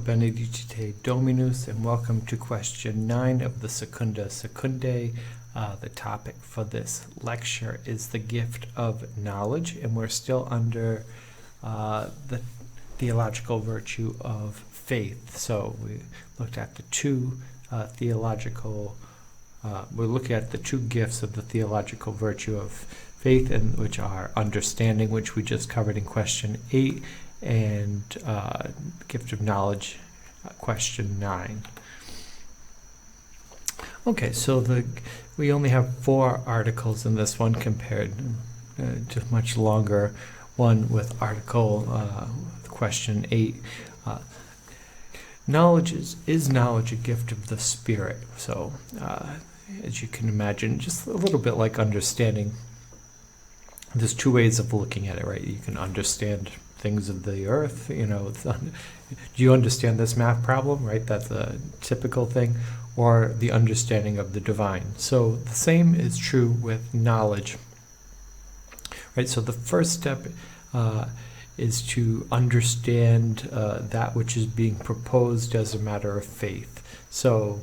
benedicite Dominus, and welcome to question 9 of the secunda secundae. The topic for this lecture is the gift of knowledge, and we're still under the theological virtue of faith. So we looked at the two we're looking at the two gifts of the theological virtue of faith, and which are understanding, which we just covered in question 8, and gift of knowledge, question 9. Okay, so we only have 4 articles in this one compared to much longer one with article question 8. Knowledge is knowledge a gift of the Spirit? So as you can imagine, just a little bit like understanding. There's 2 ways of looking at it, right? You can understand things of the earth, do you understand this math problem, right? That's a typical thing. Or the understanding of the divine. So the same is true with knowledge, right? So the first step is to understand that which is being proposed as a matter of faith. So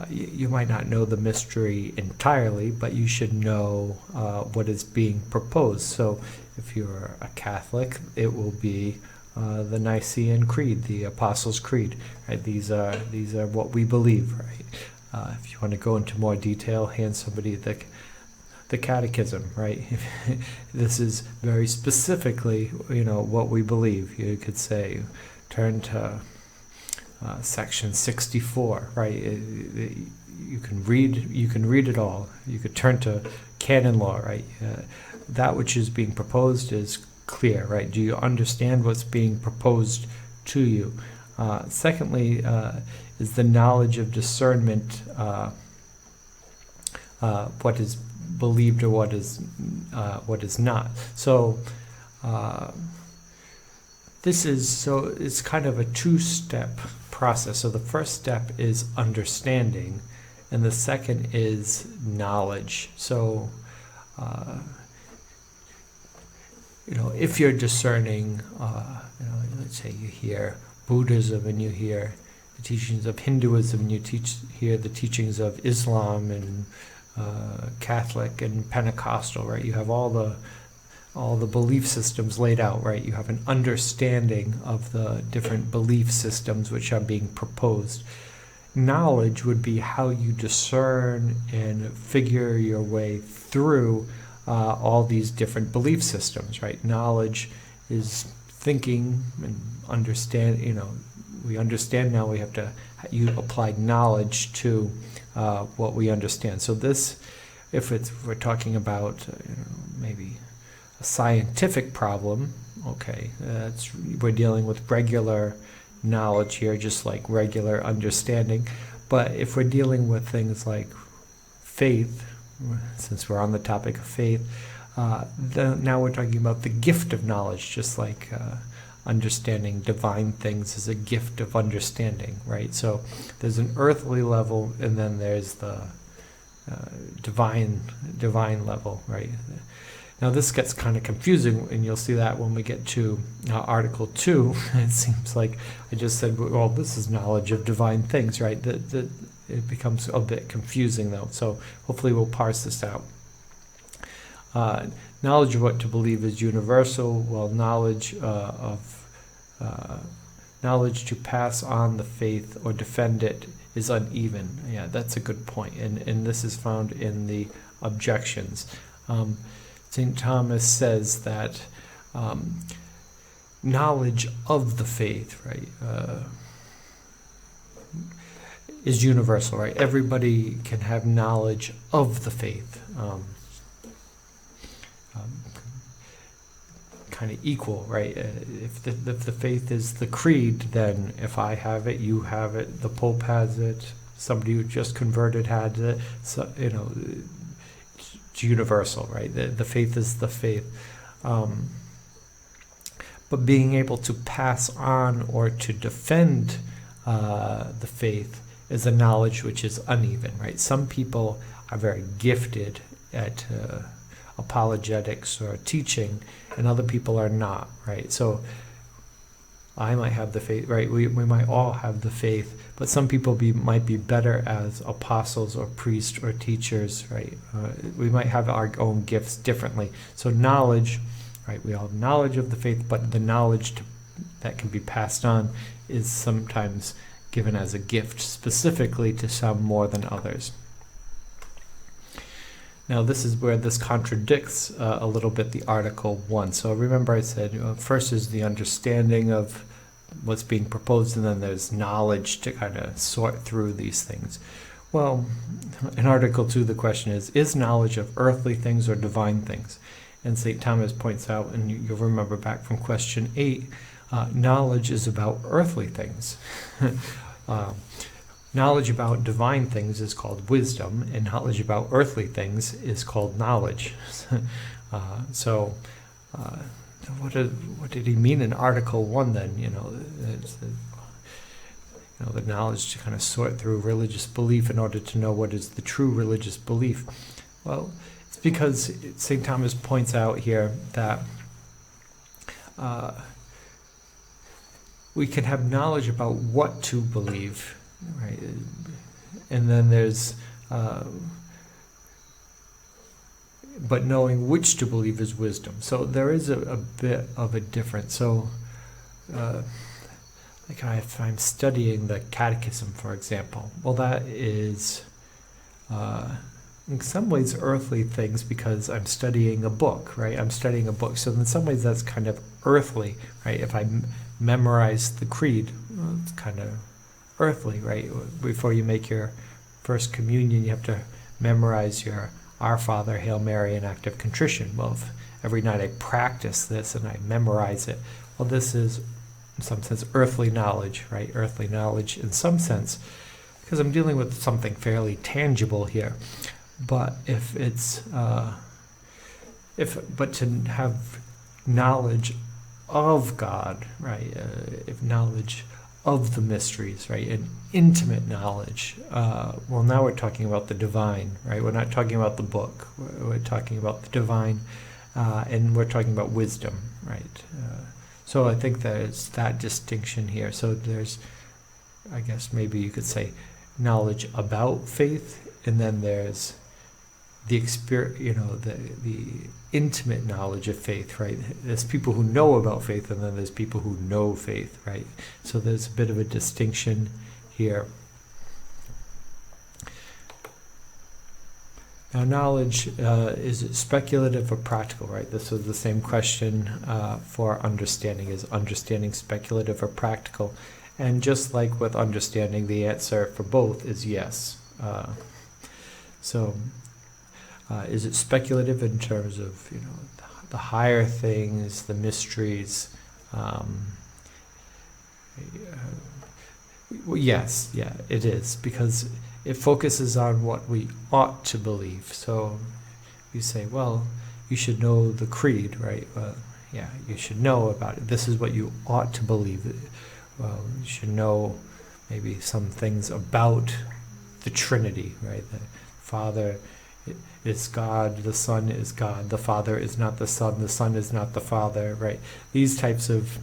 you might not know the mystery entirely, but you should know what is being proposed. So if you're a Catholic, it will be the Nicene Creed, the Apostles' Creed, right? These are what we believe, right? If you want to go into more detail, hand somebody the Catechism, right? This is very specifically, what we believe. You could say, turn to section 64, right? You can read it all. You could turn to canon law, right? That which is being proposed is clear, right? Do you understand what's being proposed to you? Secondly, is the knowledge of discernment what is believed or what is not. So it's kind of a 2-step process. So the first step is understanding, and the second is knowledge. So if you're discerning, let's say you hear Buddhism and you hear the teachings of Hinduism, and you hear the teachings of Islam and Catholic and Pentecostal, right? You have all the belief systems laid out, right? You have an understanding of the different belief systems which are being proposed. Knowledge would be how you discern and figure your way through all these different belief systems, right? Knowledge is thinking and understand. We understand now. You applied knowledge to what we understand. So this, if we're talking about maybe a scientific problem, okay, we're dealing with regular knowledge here, just like regular understanding. But if we're dealing with things like faith, since we're on the topic of faith, now we're talking about the gift of knowledge, just like understanding divine things is a gift of understanding, right? So there's an earthly level, and then there's the divine level, right? Now this gets kind of confusing, and you'll see that when we get to Article 2. It seems like I just said, well, this is knowledge of divine things, right? It becomes a bit confusing, though. So hopefully we'll parse this out. Knowledge of what to believe is universal, while knowledge to pass on the faith or defend it is uneven. Yeah, that's a good point. And this is found in the objections. St. Thomas says that knowledge of the faith, right, is universal, right? Everybody can have knowledge of the faith. Kind of equal, right? If the faith is the creed, then if I have it, you have it, the Pope has it, somebody who just converted had it, so, it's universal, right? The faith is the faith. But being able to pass on or to defend the faith is a knowledge which is uneven, right? Some people are very gifted at apologetics or teaching, and other people are not, right? So I might have the faith, right? We might all have the faith, but some people might be better as apostles or priests or teachers, right? We might have our own gifts differently. So knowledge, right? We all have knowledge of the faith, but the knowledge that can be passed on is sometimes given as a gift, specifically to some more than others. Now this is where this contradicts a little bit the Article 1. So remember I said first is the understanding of what's being proposed, and then there's knowledge to kind of sort through these things. Well, in Article 2 the question is knowledge of earthly things or divine things? And St. Thomas points out, and you'll remember back from question 8, knowledge is about earthly things. Knowledge about divine things is called wisdom, and knowledge about earthly things is called knowledge. What did he mean in Article 1 then? The knowledge to kind of sort through religious belief in order to know what is the true religious belief. Well, it's because St. Thomas points out here that we can have knowledge about what to believe, right? And then there's but knowing which to believe is wisdom. So there is a bit of a difference. So like if I'm studying the catechism, for example, well, that is in some ways earthly things because I'm studying a book, right? I'm studying a book. So in some ways that's kind of earthly, right? If I memorize the creed, well, it's kind of earthly, right? Before you make your first communion, you have to memorize your Our Father, Hail Mary, and Act of Contrition. Well, if every night I practice this and I memorize it, well, this is, in some sense, earthly knowledge, right? Earthly knowledge in some sense, because I'm dealing with something fairly tangible here. But if it's, but to have knowledge of God, right? If knowledge of the mysteries, right? An intimate knowledge. Well, now we're talking about the divine, right? We're not talking about the book. We're talking about the divine, and we're talking about wisdom, right? So I think there's that distinction here. So there's, I guess maybe you could say, knowledge about faith, and then there's the experience, the intimate knowledge of faith, right? There's people who know about faith, and then there's people who know faith, right? So there's a bit of a distinction here. Now, knowledge, is it speculative or practical, right? This was the same question for understanding. Is understanding speculative or practical? And just like with understanding, the answer for both is yes. Is it speculative in terms of the higher things, the mysteries? Yes, yeah, it is, because it focuses on what we ought to believe. So you say, well, you should know the creed, right? Well, yeah, you should know about it. This is what you ought to believe. Well, you should know maybe some things about the Trinity, right? The Father is God, the Son is God, the Father is not the Son is not the Father, right? These types of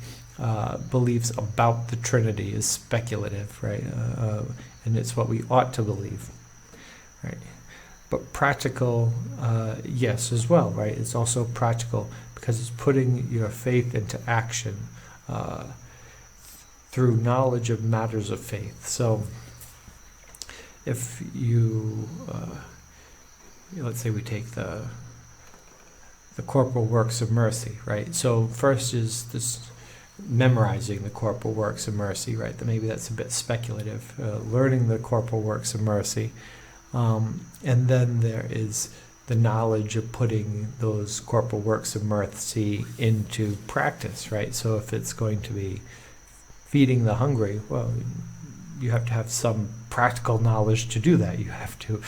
beliefs about the Trinity is speculative, right? And it's what we ought to believe, right? But practical, yes, as well, right? It's also practical because it's putting your faith into action through knowledge of matters of faith. So if you, let's say we take the corporal works of mercy, right? So first is this memorizing the corporal works of mercy, right? Maybe that's a bit speculative, learning the corporal works of mercy. And then there is the knowledge of putting those corporal works of mercy into practice, right? So if it's going to be feeding the hungry, well, you have to have some practical knowledge to do that. You have to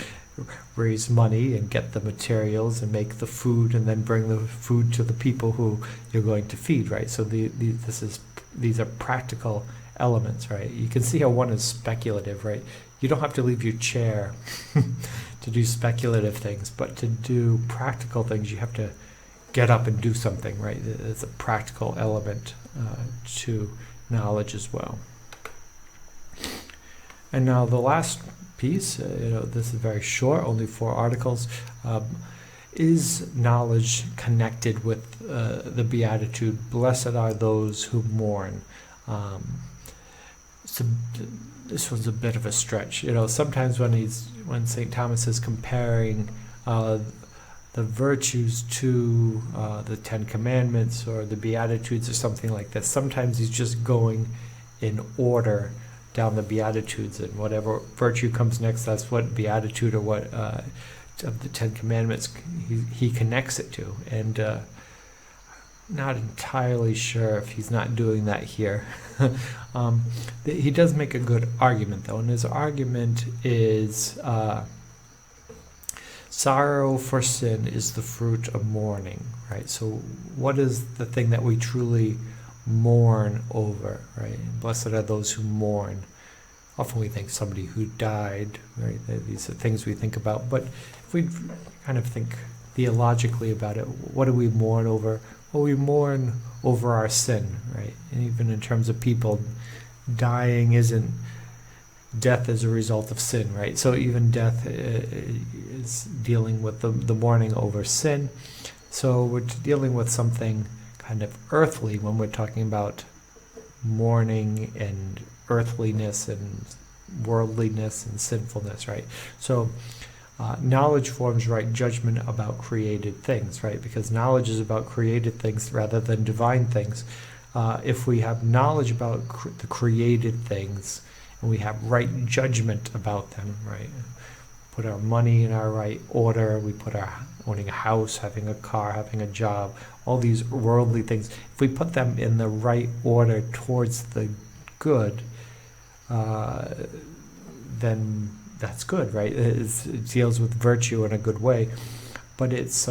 raise money and get the materials and make the food and then bring the food to the people who you're going to feed, right? So these are practical elements, right? You can see how one is speculative, right? You don't have to leave your chair to do speculative things, but to do practical things, you have to get up and do something, right? It's a practical element to knowledge as well. And now the last piece, this is very short, only 4 articles. Is knowledge connected with the Beatitude, blessed are those who mourn? So this one's a bit of a stretch. Sometimes when St. Thomas is comparing the virtues to the 10 Commandments or the Beatitudes or something like this, sometimes he's just going in order down the Beatitudes, and whatever virtue comes next, that's what Beatitude or what of the 10 Commandments he connects it to. And not entirely sure if he's not doing that here. He does make a good argument, though, and his argument is sorrow for sin is the fruit of mourning, right? So what is the thing that we truly mourn over, right? Blessed are those who mourn. Often we think somebody who died, right? These are things we think about. But if we kind of think theologically about it, what do we mourn over? Well, we mourn over our sin, right? And even in terms of people, dying isn't death as a result of sin, right? So even death is dealing with the mourning over sin. So we're dealing with something kind of earthly when we're talking about mourning and earthliness and worldliness and sinfulness, right? So knowledge forms right judgment about created things, right? Because knowledge is about created things rather than divine things. If we have knowledge about the created things and we have right judgment about them, right? Put our money in our right order, we put our owning a house, having a car, having a job, all these worldly things, if we put them in the right order towards the good, then that's good, right? It deals with virtue in a good way, but it's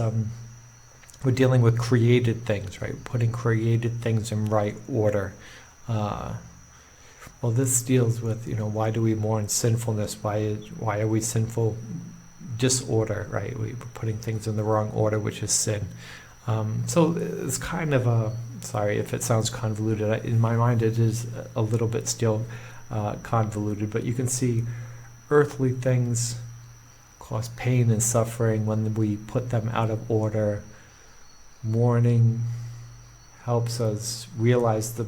we're dealing with created things, right? Putting created things in right order. Well, this deals with, why do we mourn sinfulness? Why are we sinful? Disorder, right? We're putting things in the wrong order, which is sin. So it's kind of sorry if it sounds convoluted. In my mind, it is a little bit still convoluted, but you can see earthly things cause pain and suffering when we put them out of order. Mourning helps us realize the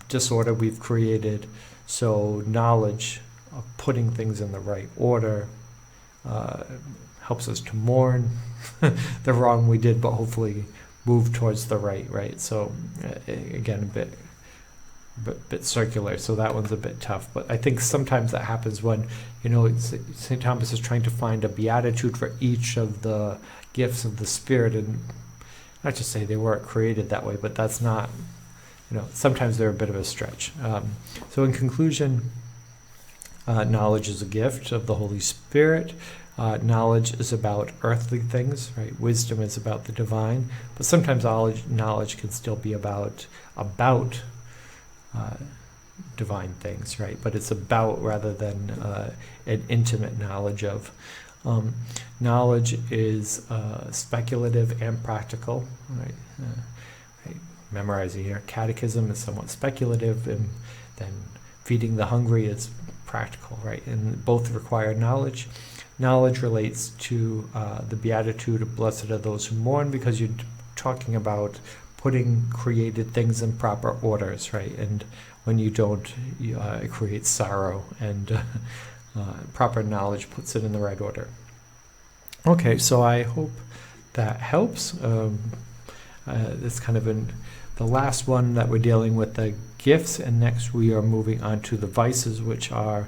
disorder we've created. So knowledge of putting things in the right order helps us to mourn the wrong we did, but hopefully move towards the right? So again, a bit circular, so that one's a bit tough. But I think sometimes that happens when, St. Thomas is trying to find a beatitude for each of the gifts of the Spirit, and not to say they weren't created that way, but that's not, sometimes they're a bit of a stretch. So in conclusion, knowledge is a gift of the Holy Spirit. Knowledge is about earthly things, right? Wisdom is about the divine, but sometimes knowledge can still be about divine things, right? But it's about rather than an intimate knowledge of. Knowledge is speculative and practical, right? Memorizing your catechism is somewhat speculative, and then feeding the hungry is practical, right? And both require knowledge. Knowledge relates to the beatitude of blessed are those who mourn, because you're talking about putting created things in proper orders, right? And when you don't, it creates sorrow, and proper knowledge puts it in the right order. Okay, so I hope that helps. It's kind of the last one that we're dealing with, the gifts, and next we are moving on to the vices, which are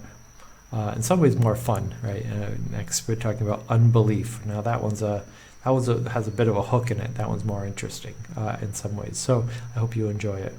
in some ways more fun, right? Next we're talking about unbelief. Now that has a bit of a hook in it. That one's more interesting in some ways. So I hope you enjoy it.